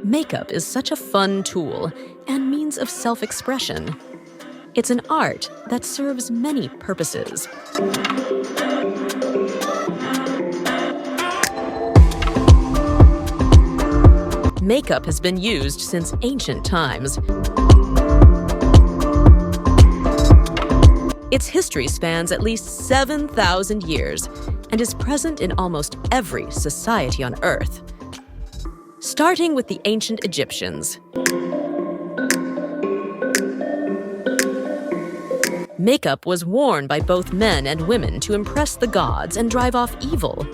Makeup is such a fun tool and means of self-expression. It's an art that serves many purposes. Makeup has been used since ancient times. Its history spans at least 7,000 years and is present in almost every society on Earth. Starting with the ancient Egyptians. Makeup was worn by both men and women to impress the gods and drive off evil.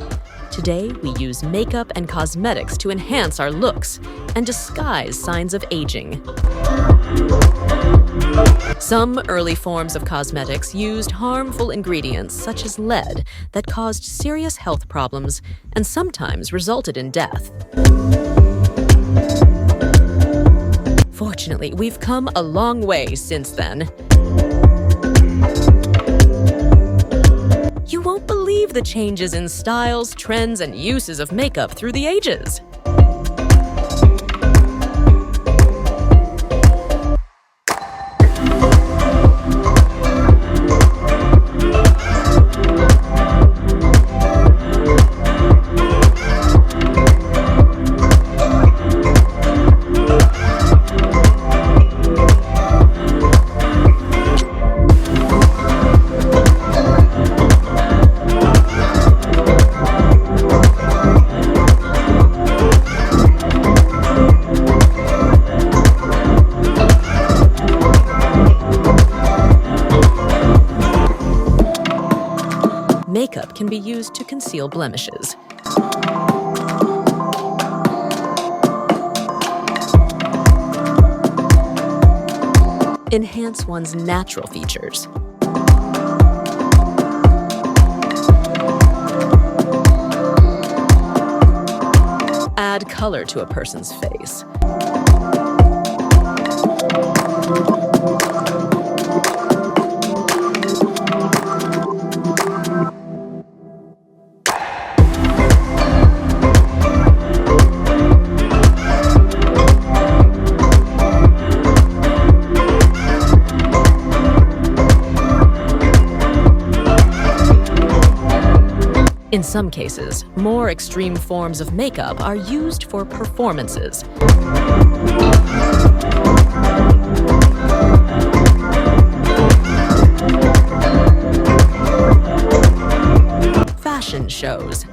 Today, we use makeup and cosmetics to enhance our looks and disguise signs of aging. Some early forms of cosmetics used harmful ingredients such as lead that caused serious health problems and sometimes resulted in death. Fortunately, we've come a long way since then. You won't believe the changes in styles, trends, and uses of makeup through the ages. Makeup can be used to conceal blemishes. Enhance one's natural features. Add color to a person's face. In some cases, more extreme forms of makeup are used for performances. Fashion shows.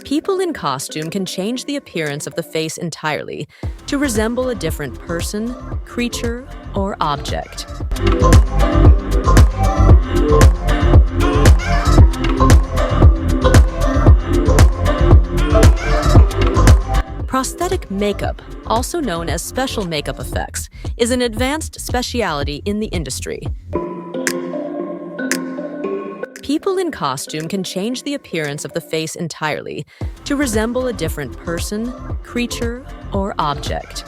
People in costume can change the appearance of the face entirely to resemble a different person, creature, or object. Prosthetic makeup, also known as special makeup effects, is an advanced specialty in the industry. People in costume can change the appearance of the face entirely to resemble a different person, creature, or object.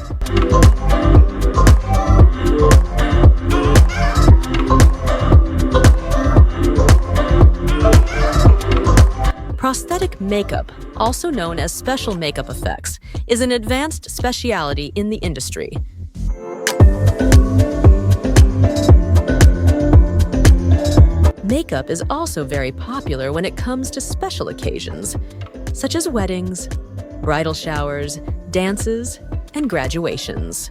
Prosthetic makeup, also known as special makeup effects, is an advanced specialty in the industry. Makeup is also very popular when it comes to special occasions, such as weddings, bridal showers, dances, and graduations.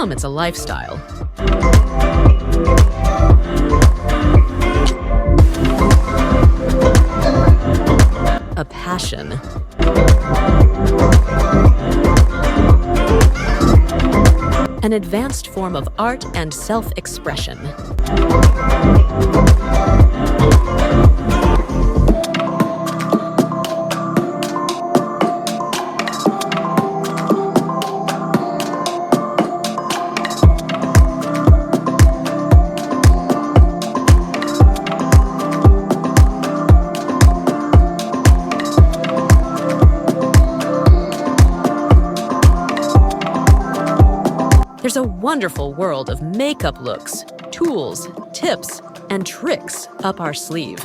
some it's a lifestyle. A passion. An advanced form of art and self-expression. There's a wonderful world of makeup looks, tools, tips, and tricks up our sleeve.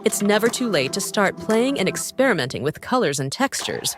It's never too late to start playing and experimenting with colors and textures.